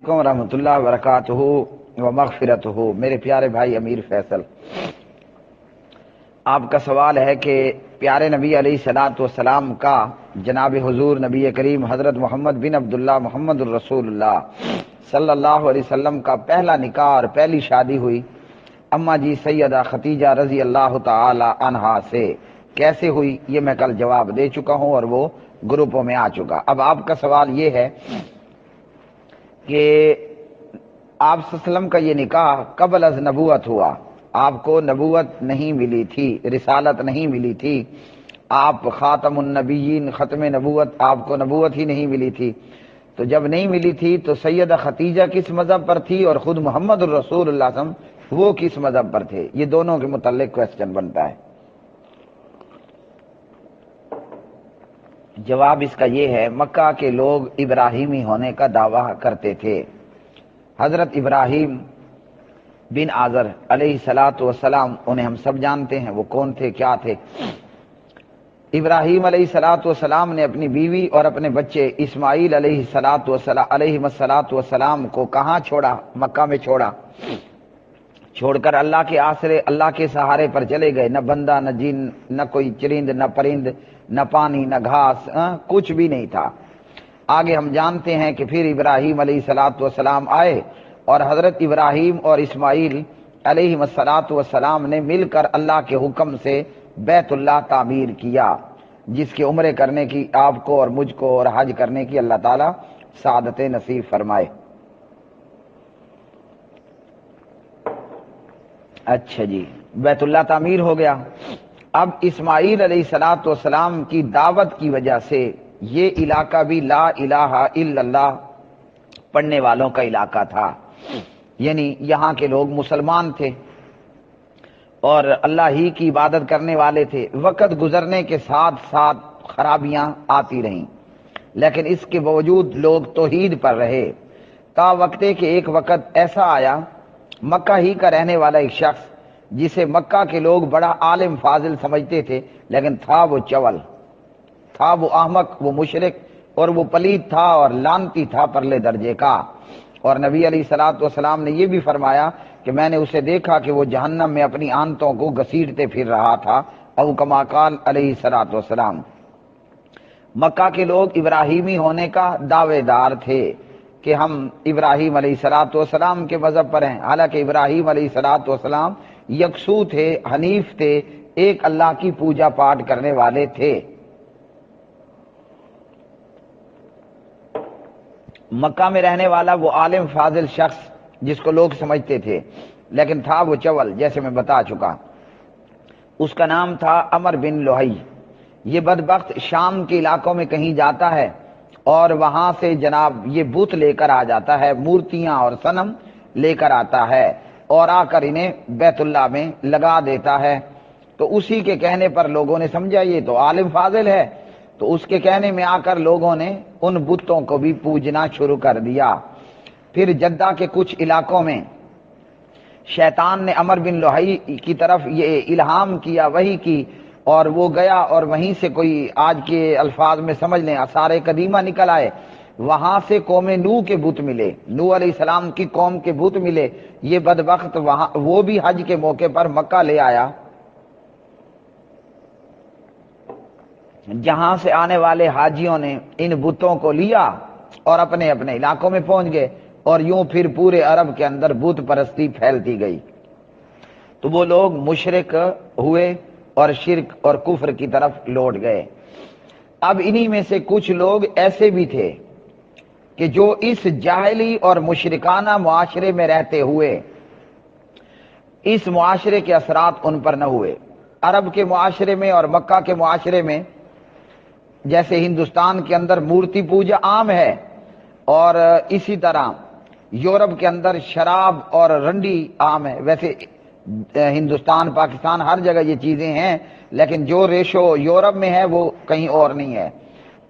ورحمۃ اللہ وبرکاتہ و مغفرتہ۔ میرے پیارے بھائی امیر فیصل، آپ کا سوال ہے کہ پیارے نبی علیہ الصلوۃ والسلام کا جناب حضور نبی کریم حضرت محمد بن عبداللہ محمد الرسول اللہ صلی اللہ علیہ وسلم کا پہلا نکاح اور پہلی شادی ہوئی اماں جی سیدہ خدیجہ رضی اللہ تعالی عنہا سے کیسے ہوئی؟ یہ میں کل جواب دے چکا ہوں اور وہ گروپوں میں آ چکا۔ اب آپ کا سوال یہ ہے کہ آپ صلی اللہ علیہ وسلم کا یہ نکاح قبل از نبوت ہوا، آپ کو نبوت نہیں ملی تھی، رسالت نہیں ملی تھی، آپ خاتم النبیین ختم نبوت، آپ کو نبوت ہی نہیں ملی تھی۔ تو جب نہیں ملی تھی تو سیدہ خدیجہ کس مذہب پر تھی اور خود محمد الرسول اللہ صلی اللہ علیہ وسلم وہ کس مذہب پر تھے؟ یہ دونوں کے متعلق کوسچن بنتا ہے۔ جواب اس کا یہ ہے، مکہ کے لوگ ابراہیمی ہونے کا دعویٰ کرتے تھے۔ حضرت ابراہیم بن آزر علیہ الصلوۃ والسلام، انہیں ہم سب جانتے ہیں وہ کون تھے، کیا تھے۔ ابراہیم علیہ الصلوۃ والسلام نے اپنی بیوی اور اپنے بچے اسماعیل علیہ الصلوۃ والسلام کو کہاں چھوڑا؟ مکہ میں چھوڑا، چھوڑ کر اللہ کے آسرے، اللہ کے سہارے پر چلے گئے۔ نہ بندہ، نہ جن، نہ کوئی چرند، نہ پرند، نہ پانی، نہ گھاس، کچھ بھی نہیں تھا۔ آگے ہم جانتے ہیں کہ پھر ابراہیم علیہ الصلوۃ والسلام آئے اور حضرت ابراہیم اور اسماعیل علیہ الصلوۃ والسلام نے مل کر اللہ کے حکم سے بیت اللہ تعمیر کیا، جس کے عمرے کرنے کی آپ کو اور مجھ کو اور حج کرنے کی اللہ تعالی سعادت نصیب فرمائے۔ اچھا جی، بیت اللہ تعمیر ہو گیا۔ اب اسماعیل علیہ الصلوۃ والسلام کی دعوت کی وجہ سے یہ علاقہ بھی لا الہ الا اللہ پڑھنے والوں کا علاقہ تھا، یعنی یہاں کے لوگ مسلمان تھے اور اللہ ہی کی عبادت کرنے والے تھے۔ وقت گزرنے کے ساتھ ساتھ خرابیاں آتی رہیں، لیکن اس کے باوجود لوگ توحید پر رہے، تا وقتے کہ ایک وقت ایسا آیا، مکہ ہی کا رہنے والا ایک شخص جسے مکہ کے لوگ بڑا عالم فاضل سمجھتے تھے، لیکن تھا وہ چول، تھا وہ احمق، وہ مشرک اور وہ پلید تھا اور لعنتی تھا پرلے درجے کا۔ اور نبی علیہ الصلوۃ والسلام نے یہ بھی فرمایا کہ میں نے اسے دیکھا کہ وہ جہنم میں اپنی آنتوں کو گھسیٹتے پھر رہا تھا، او کما قال علیہ الصلوۃ والسلام۔ مکہ کے لوگ ابراہیمی ہونے کا دعوے دار تھے کہ ہم ابراہیم علیہ الصلوۃ والسلام کے مذہب پر ہیں، حالانکہ ابراہیم علیہ الصلوۃ والسلام یکسو تھے، حنیف تھے، ایک اللہ کی پوجا پاٹ کرنے والے تھے۔ مکہ میں رہنے والا وہ عالم فاضل شخص جس کو لوگ سمجھتے تھے، لیکن تھا وہ چول، جیسے میں بتا چکا۔ اس کا نام تھا عمر بن لوہی۔ یہ بدبخت شام کے علاقوں میں کہیں جاتا ہے اور وہاں سے جناب یہ بت لے کر آ جاتا ہے، مورتیاں اور صنم لے کر آتا ہے اور آ کر انہیں بیت اللہ میں لگا دیتا ہے۔ تو اسی کے کہنے پر لوگوں نے سمجھا یہ تو عالم فاضل ہے، تو اس کے کہنے میں آ کر لوگوں نے ان بتوں کو بھی پوجنا شروع کر دیا۔ پھر جدہ کے کچھ علاقوں میں شیطان نے عمر بن لوہی کی طرف یہ الہام کیا، وحی کی، اور وہ گیا اور وہیں سے کوئی آج کے الفاظ میں سمجھ لیں آثار قدیمہ نکل آئے، وہاں سے قوم نوح کے بت ملے، نوح علیہ السلام کی قوم کے بت ملے۔ یہ بدبخت وہاں وہ بھی حج کے موقع پر مکہ لے آیا، جہاں سے آنے والے حاجیوں نے ان بتوں کو لیا اور اپنے اپنے علاقوں میں پہنچ گئے، اور یوں پھر پورے عرب کے اندر بت پرستی پھیلتی گئی۔ تو وہ لوگ مشرک ہوئے اور شرک اور کفر کی طرف لوٹ گئے۔ اب انہی میں سے کچھ لوگ ایسے بھی تھے کہ جو اس جاہلی اور مشرکانہ معاشرے میں رہتے ہوئے اس معاشرے کے اثرات ان پر نہ ہوئے۔ عرب کے معاشرے میں اور مکہ کے معاشرے میں جیسے ہندوستان کے اندر مورتی پوجا عام ہے، اور اسی طرح یورپ کے اندر شراب اور رنڈی عام ہے۔ ویسے ہندوستان، پاکستان، ہر جگہ یہ چیزیں ہیں، لیکن جو ریشو یورپ میں ہے وہ کہیں اور نہیں ہے،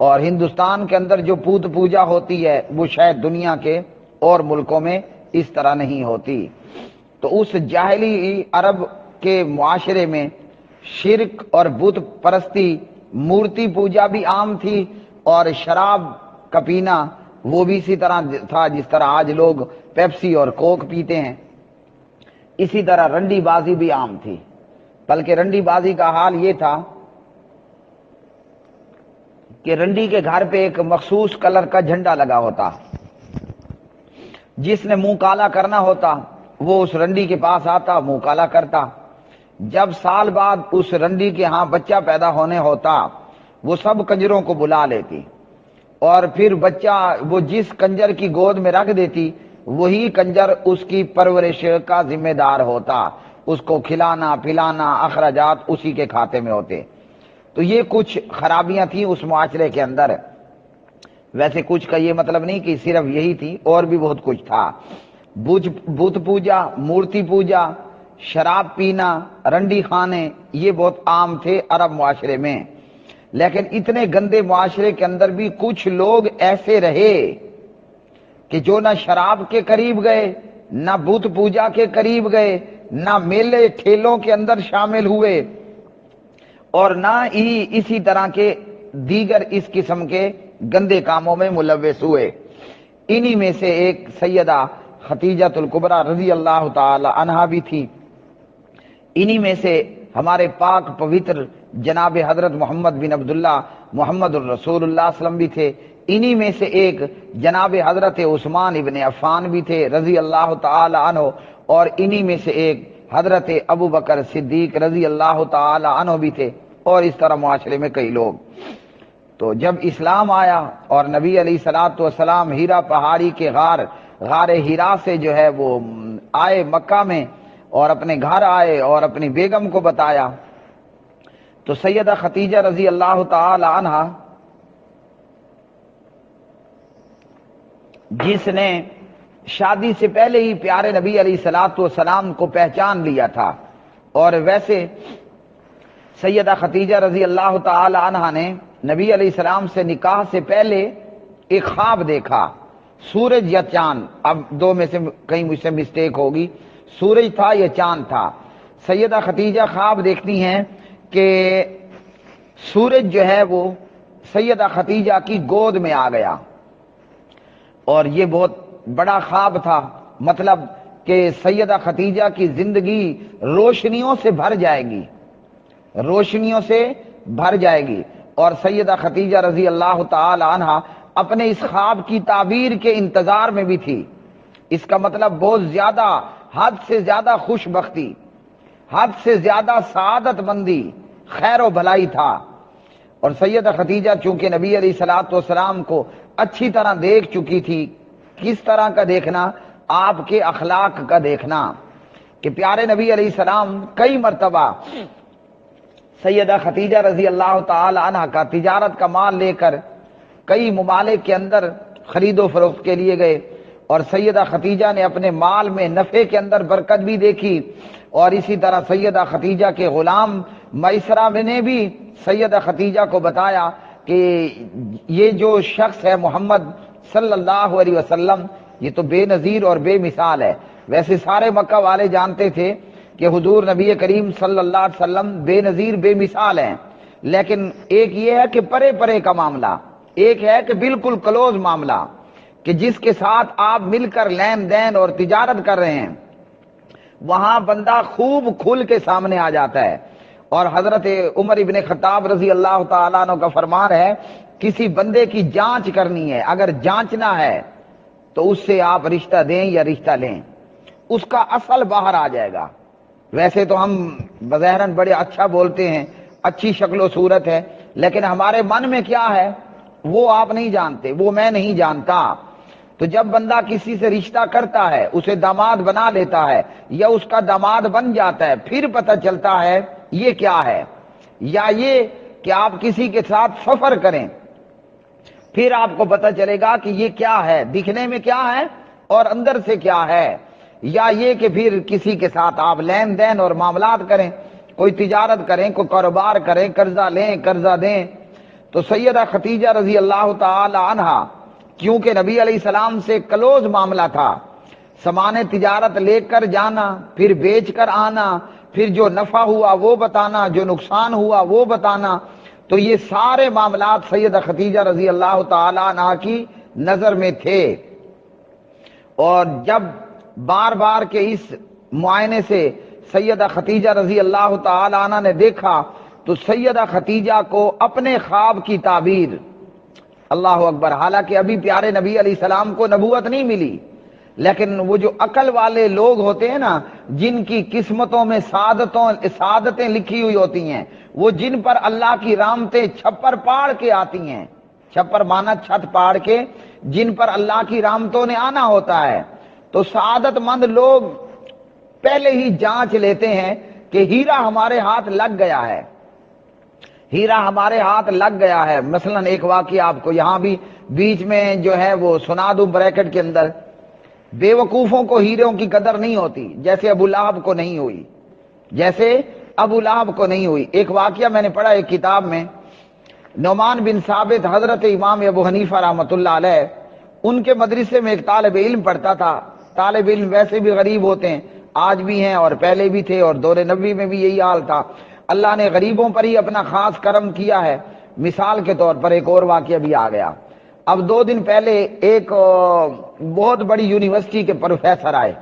اور ہندوستان کے اندر جو پوت پوجا ہوتی ہے وہ شاید دنیا کے اور ملکوں میں اس طرح نہیں ہوتی۔ تو اس جاہلی عرب کے معاشرے میں شرک اور بت پرستی، مورتی پوجا بھی عام تھی، اور شراب کا پینا وہ بھی اسی طرح تھا جس طرح آج لوگ پیپسی اور کوک پیتے ہیں، اسی طرح رنڈی بازی بھی عام تھی، بلکہ رنڈی بازی کا حال یہ تھا کہ رنڈی کے گھر پہ ایک مخصوص کلر کا جھنڈا لگا ہوتا، جس نے منہ کالا کرنا ہوتا وہ اس رنڈی کے پاس آتا، منہ کالا کرتا۔ جب سال بعد اس رنڈی کے ہاں بچہ پیدا ہونے ہوتا، وہ سب کنجروں کو بلا لیتی، اور پھر بچہ وہ جس کنجر کی گود میں رکھ دیتی، وہی کنجر اس کی پرورش کا ذمہ دار ہوتا، اس کو کھلانا پلانا اخراجات اسی کے کھاتے میں ہوتے۔ تو یہ کچھ خرابیاں تھیں اس معاشرے کے اندر۔ ویسے کچھ کا یہ مطلب نہیں کہ صرف یہی تھی، اور بھی بہت کچھ تھا۔ بت پوجا، مورتی پوجا، شراب پینا، رنڈی خانے، یہ بہت عام تھے عرب معاشرے میں۔ لیکن اتنے گندے معاشرے کے اندر بھی کچھ لوگ ایسے رہے کہ جو نہ شراب کے قریب گئے، نہ بت پوجا کے قریب گئے، نہ میلے ٹھیلوں کے اندر شامل ہوئے، اور نہ ہی اسی طرح کے دیگر اس قسم کے گندے کاموں میں ملوث ہوئے۔ انہی میں سے ایک سیدہ خدیجہ الکبریٰ رضی اللہ تعالی عنہا بھی تھی، انہی میں سے ہمارے پاک پوتر جناب حضرت محمد بن عبداللہ محمد الرسول اللہ صلی اللہ علیہ وسلم بھی تھے، انہی میں سے ایک جناب حضرت عثمان ابن عفان بھی تھے رضی اللہ تعالی عنہ، اور انہی میں سے ایک حضرت ابو بکر صدیق رضی اللہ تعالی عنہ بھی تھے، اور اس طرح معاشرے میں کئی لوگ۔ تو جب اسلام آیا اور نبی علیہ الصلوۃ والسلام ہیرا پہاڑی کے غار ہیرا سے جو ہے وہ آئے مکہ میں، اور اپنے گھر آئے اور اپنی بیگم کو بتایا، تو سیدہ خدیجہ رضی اللہ تعالی عنہا، جس نے شادی سے پہلے ہی پیارے نبی علیہ الصلوۃ والسلام کو پہچان لیا تھا، اور ویسے سیدہ خدیجہ رضی اللہ تعالی عنہا نے نبی علیہ السلام سے نکاح سے پہلے ایک خواب دیکھا، سورج یا چاند، اب دو میں سے کہیں مجھ سے مسٹیک ہوگی، سورج تھا یا چاند تھا۔ سیدہ خدیجہ خواب دیکھتی ہیں کہ سورج جو ہے وہ سیدہ خدیجہ کی گود میں آ گیا، اور یہ بہت بڑا خواب تھا، مطلب کہ سیدہ خدیجہ کی زندگی روشنیوں سے بھر جائے گی، روشنیوں سے بھر جائے گی، اور سیدہ خدیجہ رضی اللہ تعالی عنہا اپنے اس خواب کی تعبیر کے انتظار میں بھی تھی۔ اس کا مطلب بہت زیادہ، حد سے زیادہ خوش بختی، حد سے زیادہ سعادت مندی، خیر و بھلائی تھا۔ اور سیدہ خدیجہ چونکہ نبی علیہ الصلوۃ والسلام کو اچھی طرح دیکھ چکی تھی، کس طرح کا دیکھنا؟ آپ کے اخلاق کا دیکھنا، کہ پیارے نبی علیہ السلام کئی مرتبہ سیدہ خدیجہ رضی اللہ تعالی عنہ کا تجارت کا مال لے کر کئی ممالک کے اندر خرید و فروخت کے لیے گئے، اور سیدہ خدیجہ نے اپنے مال میں نفع کے اندر برکت بھی دیکھی، اور اسی طرح سیدہ خدیجہ کے غلام میسرہ نے بھی سیدہ خدیجہ کو بتایا کہ یہ جو شخص ہے محمد صلی اللہ علیہ وسلم، یہ تو بے نظیر اور بے مثال ہے۔ ویسے سارے مکہ والے جانتے تھے کہ حضور نبی کریم صلی اللہ علیہ وسلم بے نظیر بے مثال ہیں، لیکن ایک یہ ہے کہ پرے پرے کا معاملہ، ایک ہے کہ بالکل کلوز معاملہ، کہ جس کے ساتھ آپ مل کر لین دین اور تجارت کر رہے ہیں، وہاں بندہ خوب کھل کے سامنے آ جاتا ہے۔ اور حضرت عمر ابن خطاب رضی اللہ تعالیٰ عنہ کا فرمان ہے، کسی بندے کی جانچ کرنی ہے، اگر جانچنا ہے تو اس سے آپ رشتہ دیں یا رشتہ لیں، اس کا اصل باہر آ جائے گا۔ ویسے تو ہم بظاہراً بڑے اچھا بولتے ہیں، اچھی شکل و صورت ہے، لیکن ہمارے من میں کیا ہے وہ آپ نہیں جانتے، وہ میں نہیں جانتا۔ تو جب بندہ کسی سے رشتہ کرتا ہے، اسے داماد بنا لیتا ہے یا اس کا داماد بن جاتا ہے، پھر پتہ چلتا ہے یہ کیا ہے، یا یہ کہ آپ کسی کے ساتھ سفر کریں، پھر آپ کو پتہ چلے گا کہ یہ کیا ہے، دکھنے میں کیا ہے اور اندر سے کیا ہے، یا یہ کہ پھر کسی کے ساتھ آپ لین دین اور معاملات کریں، کوئی تجارت کریں، کوئی کاروبار کریں، قرضہ لیں، قرضہ دیں۔ تو سیدہ خدیجہ رضی اللہ تعالی عنہا، کیونکہ نبی علیہ السلام سے کلوز معاملہ تھا، سامان تجارت لے کر جانا، پھر بیچ کر آنا، پھر جو نفع ہوا وہ بتانا، جو نقصان ہوا وہ بتانا، تو یہ سارے معاملات سیدہ خدیجہ رضی اللہ تعالی عنہا کی نظر میں تھے، اور جب بار بار کے اس معائنے سے سیدہ خدیجہ رضی اللہ تعالی عنہ نے دیکھا تو سیدہ خدیجہ کو اپنے خواب کی تعبیر، اللہ اکبر، حالانکہ ابھی پیارے نبی علیہ السلام کو نبوت نہیں ملی، لیکن وہ جو عقل والے لوگ ہوتے ہیں نا، جن کی قسمتوں میں سعادتیں لکھی ہوئی ہوتی ہیں، وہ جن پر اللہ کی رحمتیں چھپر پاڑ کے آتی ہیں، چھپر مانا چھت پاڑ کے، جن پر اللہ کی رحمتوں نے آنا ہوتا ہے، تو سعادت مند لوگ پہلے ہی جانچ لیتے ہیں کہ ہیرا ہمارے ہاتھ لگ گیا ہے، ہیرا ہمارے ہاتھ لگ گیا ہے۔ مثلا ایک واقعہ آپ کو یہاں بھی بیچ میں جو ہے وہ سنا دوں بریکٹ کے اندر، بے وقوفوں کو ہیروں کی قدر نہیں ہوتی، جیسے ابو لہب کو نہیں ہوئی، جیسے ابو لہب کو نہیں ہوئی۔ ایک واقعہ میں نے پڑھا ایک کتاب میں، نعمان بن ثابت حضرت امام ابو حنیفہ رحمۃ اللہ علیہ، ان کے مدرسے میں ایک طالب علم پڑھتا تھا۔ طالب علم ویسے بھی غریب ہوتے ہیں، آج بھی ہیں اور پہلے بھی تھے، اور دور نبوی میں بھی یہی حال تھا۔ اللہ نے غریبوں پر ہی اپنا خاص کرم کیا ہے۔ مثال کے طور پر ایک اور واقعہ بھی آ گیا۔ اب 2 دن پہلے ایک بہت بڑی یونیورسٹی کے پروفیسر آئے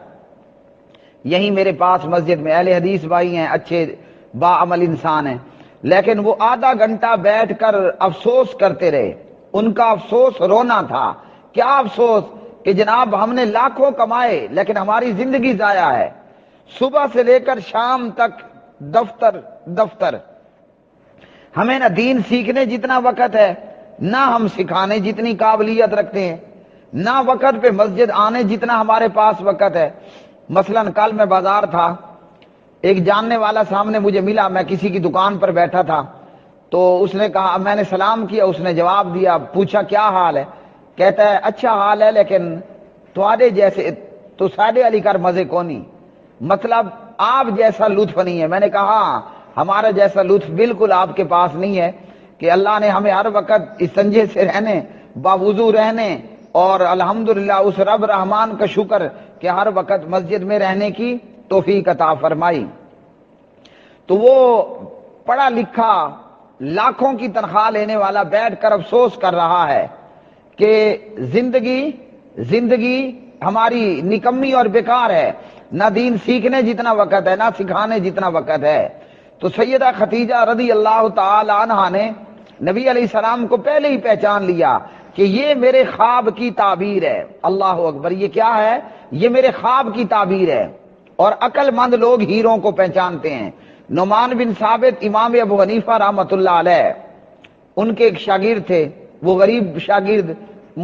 یہیں میرے پاس مسجد میں، اہل حدیث بھائی ہیں، اچھے باعمل انسان ہیں، لیکن وہ آدھا گھنٹہ بیٹھ کر افسوس کرتے رہے۔ ان کا افسوس رونا تھا۔ کیا افسوس کہ جناب ہم نے لاکھوں کمائے لیکن ہماری زندگی ضائع ہے، صبح سے لے کر شام تک دفتر، ہمیں نہ دین سیکھنے جتنا وقت ہے، نہ ہم سکھانے جتنی قابلیت رکھتے ہیں، نہ وقت پہ مسجد آنے جتنا ہمارے پاس وقت ہے۔ مثلا کل میں بازار تھا، ایک جاننے والا سامنے مجھے ملا، میں کسی کی دکان پر بیٹھا تھا، تو اس نے کہا، میں نے سلام کیا، اس نے جواب دیا، پوچھا کیا حال ہے؟ کہتا ہے اچھا حال ہے لیکن تمہارے جیسے تو سادے علی کر مزے کونی، مطلب آپ جیسا لطف نہیں ہے۔ میں نے کہا ہمارا جیسا لطف بالکل آپ کے پاس نہیں ہے کہ اللہ نے ہمیں ہر وقت استنجے سے رہنے، باوضو رہنے، اور الحمدللہ اس رب رحمان کا شکر کہ ہر وقت مسجد میں رہنے کی توفیق عطا فرمائی۔ تو وہ پڑھا لکھا لاکھوں کی تنخواہ لینے والا بیٹھ کر افسوس کر رہا ہے کہ زندگی ہماری نکمی اور بیکار ہے، نہ دین سیکھنے جتنا وقت ہے، نہ سکھانے جتنا وقت ہے۔ تو سیدہ خدیجہ رضی اللہ تعالی عنہا نے نبی علیہ السلام کو پہلے ہی پہچان لیا کہ یہ میرے خواب کی تعبیر ہے۔ اللہ اکبر، یہ کیا ہے؟ یہ میرے خواب کی تعبیر ہے۔ اور عقل مند لوگ ہیروں کو پہچانتے ہیں۔ نعمان بن ثابت امام ابو حنیفہ رحمۃ اللہ علیہ، ان کے ایک شاگرد تھے، وہ غریب شاگرد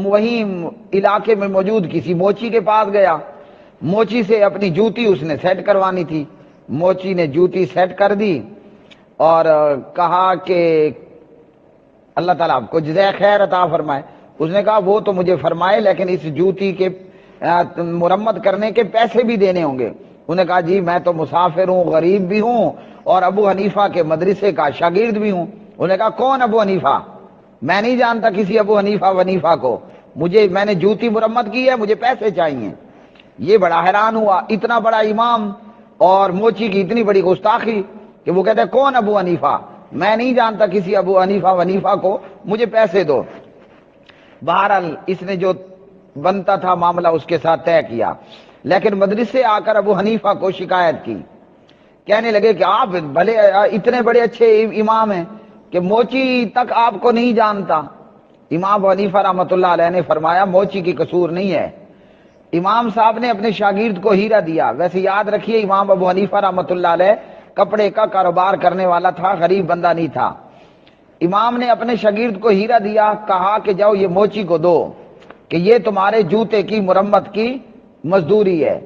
وہیں علاقے میں موجود کسی موچی کے پاس گیا، موچی سے اپنی جوتی اس نے سیٹ کروانی تھی، موچی نے جوتی سیٹ کر دی اور کہا کہ اللہ تعالیٰ آپ کو جزائے خیر عطا فرمائے۔ اس نے کہا وہ تو مجھے فرمائے لیکن اس جوتی کے مرمت کرنے کے پیسے بھی دینے ہوں گے۔ انہوں نے کہا جی میں تو مسافر ہوں، غریب بھی ہوں، اور ابو حنیفہ کے مدرسے کا شاگرد بھی ہوں۔ انہوں نے کہا کون ابو حنیفہ؟ میں نہیں جانتا کسی ابو حنیفہ کو، میں نے جوتی مرمت کی ہے، مجھے پیسے چاہیے۔ یہ بڑا حیران ہوا، اتنا بڑا امام اور موچی کی اتنی بڑی گستاخی کہ وہ کہتے ہیں کون ابو حنیفہ؟ میں نہیں جانتا کسی ابو حنیفہ کو، مجھے پیسے دو۔ بہرحال اس نے جو بنتا تھا معاملہ اس کے ساتھ طے کیا، لیکن مدرسے آ کر ابو حنیفہ کو شکایت کی، کہنے لگے کہ آپ بھلے اتنے بڑے اچھے امام ہیں کہ موچی تک آپ کو نہیں جانتا۔ امام ابو حنیفہ رحمۃ اللہ علیہ نے فرمایا موچی کی قصور نہیں ہے، امام صاحب نے اپنے شاگرد کو ہیرا دیا۔ ویسے یاد رکھیے امام ابو حنیفہ رحمۃ اللہ علیہ کپڑے کا کاروبار کرنے والا تھا، غریب بندہ نہیں تھا۔ امام نے اپنے شاگرد کو ہیرا دیا، کہا کہ جاؤ یہ موچی کو دو کہ یہ تمہارے جوتے کی مرمت کی مزدوری ہے۔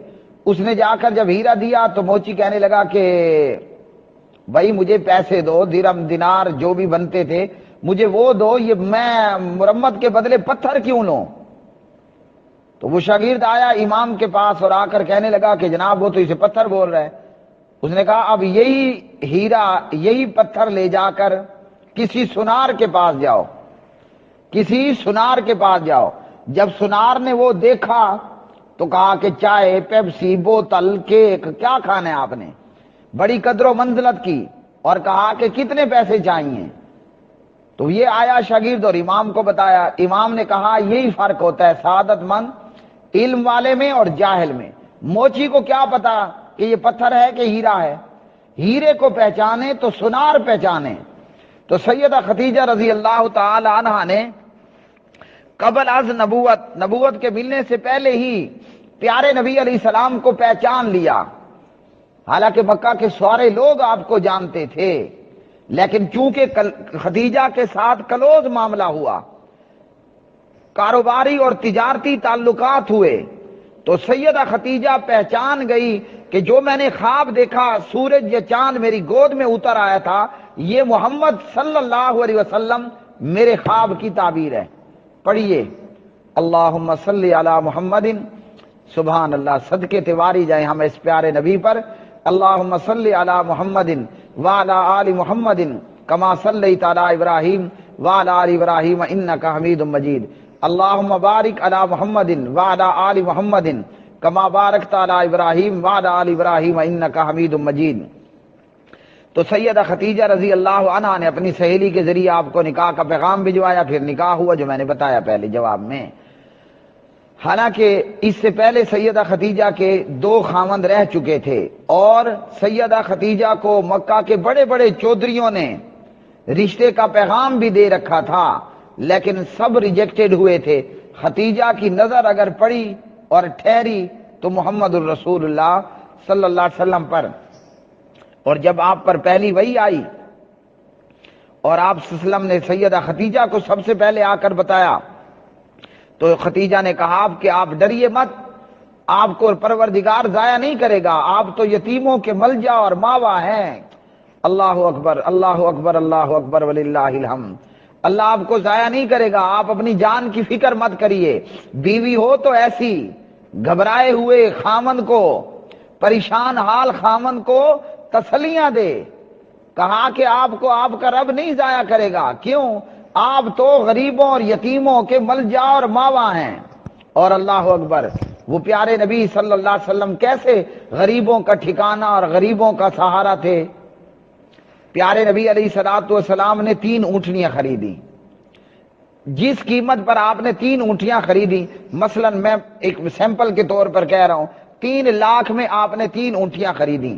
اس نے جا کر جب ہیرا دیا تو موچی کہنے لگا کہ بھائی مجھے پیسے دو، درم دینار جو بھی بنتے تھے مجھے وہ دو، یہ میں مرمت کے بدلے پتھر کیوں لوں؟ تو وہ شاگرد آیا امام کے پاس اور آ کر کہنے لگا کہ جناب وہ تو اسے پتھر بول رہا ہے۔ اس نے کہا اب یہی ہیرا، یہی پتھر لے جا کر کسی سنار کے پاس جاؤ، کسی سنار کے پاس جاؤ۔ جب سنار نے وہ دیکھا تو کہا کہ چائے، پیپسی، بوتل، کیک، کیا کھانا ہے آپ نے؟ بڑی قدر و منزلت کی، اور کہا کہ کتنے پیسے چاہیے؟ تو یہ آیا شاگرد اور امام کو بتایا، امام نے کہا یہی فرق ہوتا ہے سعادت مند علم والے میں اور جاہل میں۔ موچی کو کیا پتا کہ یہ پتھر ہے کہ ہیرا ہے، ہیرے کو پہچانے تو سنار پہچانے۔ تو سیدہ خدیجہ رضی اللہ تعالی عنہا نے قبل از نبوت کے ملنے سے پہلے ہی پیارے نبی علیہ السلام کو پہچان لیا۔ حالانکہ مکہ کے سارے لوگ آپ کو جانتے تھے، لیکن چونکہ خدیجہ کے ساتھ کلوز معاملہ ہوا، کاروباری اور تجارتی تعلقات ہوئے، تو سیدہ خدیجہ پہچان گئی کہ جو میں نے خواب دیکھا سورج یا چاند میری گود میں اتر آیا تھا، یہ محمد صلی اللہ علیہ وسلم میرے خواب کی تعبیر ہے۔ پڑھیے اللہم صلی علی محمد، سبحان اللہ، صدقے تیواری جائیں ہم اس پیارے نبی پر۔ اللہم صلی علی محمد وعلی آل محمد کما صلیت علی ابراہیم وعلی آل ابراہیم انک حمید مجید۔ اللہم بارک علی محمد وعلی آل محمد کما بارکت علی ابراہیم وعلی آل ابراہیم انک حمید مجید۔ تو سیدہ خدیجہ رضی اللہ عنہا نے اپنی سہیلی کے ذریعے آپ کو نکاح کا پیغام بھجوایا، پھر نکاح ہوا جو میں نے بتایا پہلے جواب میں۔ حالانکہ اس سے پہلے سیدہ خدیجہ کے 2 خاوند رہ چکے تھے، اور سیدہ خدیجہ کو مکہ کے بڑے بڑے چودھریوں نے رشتے کا پیغام بھی دے رکھا تھا، لیکن سب ریجیکٹڈ ہوئے تھے۔ خدیجہ کی نظر اگر پڑی اور ٹھہری تو محمد الرسول اللہ صلی اللہ علیہ وسلم پر، اور جب آپ پر پہلی وحی آئی اور آپ صلی اللہ علیہ وسلم نے سیدہ خدیجہ کو سب سے پہلے آ کر بتایا، تو خدیجہ نے کہا کہ آپ ڈریے مت، آپ کو پروردگار ضائع نہیں کرے گا، آپ تو یتیموں کے ملجا اور ماوا ہیں۔ اللہ اکبر اللہ اکبر اللہ اکبر وللہ الحمد۔ اللہ آپ کو ضائع نہیں کرے گا، آپ اپنی جان کی فکر مت کریے۔ بیوی ہو تو ایسی، گھبرائے ہوئے خامند کو، پریشان حال خامند کو تسلیاں دے۔ کہا کہ آپ کو آپ کا رب نہیں ضائع کرے گا، کیوں؟ آپ تو غریبوں اور یتیموں کے ملجا اور ماوا ہیں۔ اور اللہ اکبر، وہ پیارے نبی صلی اللہ علیہ وسلم کیسے غریبوں کا ٹھکانہ اور غریبوں کا سہارا تھے۔ پیارے نبی علیہ الصلوۃ والسلام نے 3 اونٹنیاں خریدی۔ جس قیمت پر آپ نے 3 اونٹیاں خریدی، مثلا میں ایک سیمپل کے طور پر کہہ رہا ہوں، 3 لاکھ میں آپ نے 3 اونٹیاں خریدی،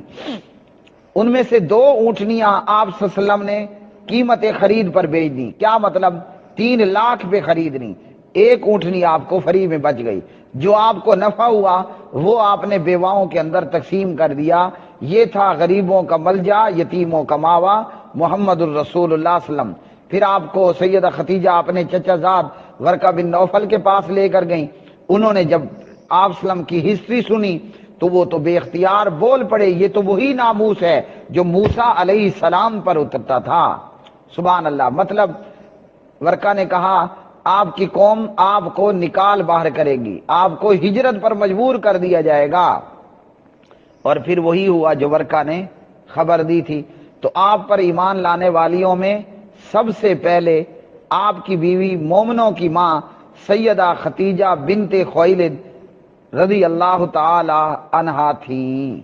ان میں سے 2 اونٹنیاں آپ صلی اللہ علیہ وسلم نے قیمت خرید پر بیچ دی۔ کیا مطلب؟ 3 لاکھ پہ خریدنی، 1 اونٹنی آپ کو فری میں بچ گئی۔ جو آپ کو نفع ہوا وہ آپ نے بیواؤں کے اندر تقسیم کر دیا۔ یہ تھا غریبوں کا ملجا، یتیموں کا ماوا، محمد الرسول اللہ صلی اللہ علیہ وسلم۔ پھر آپ کو سیدہ خدیجہ اپنے چچا زاد ورقہ بن نوفل کے پاس لے کر گئیں۔ انہوں نے جب آپ صلی اللہ علیہ وسلم کی ہسٹری سنی تو وہ تو بے اختیار بول پڑے، یہ تو وہی ناموس ہے جو موسیٰ علیہ السلام پر اترتا تھا۔ سبحان اللہ۔ مطلب ورقہ نے کہا آپ کی قوم آپ کو نکال باہر کرے گی، آپ کو ہجرت پر مجبور کر دیا جائے گا۔ اور پھر وہی ہوا جو ورقہ نے خبر دی تھی۔ تو آپ پر ایمان لانے والیوں میں سب سے پہلے آپ کی بیوی مومنوں کی ماں سیدہ خدیجہ بنت خویلد رضی اللہ تعالی عنہا تھی۔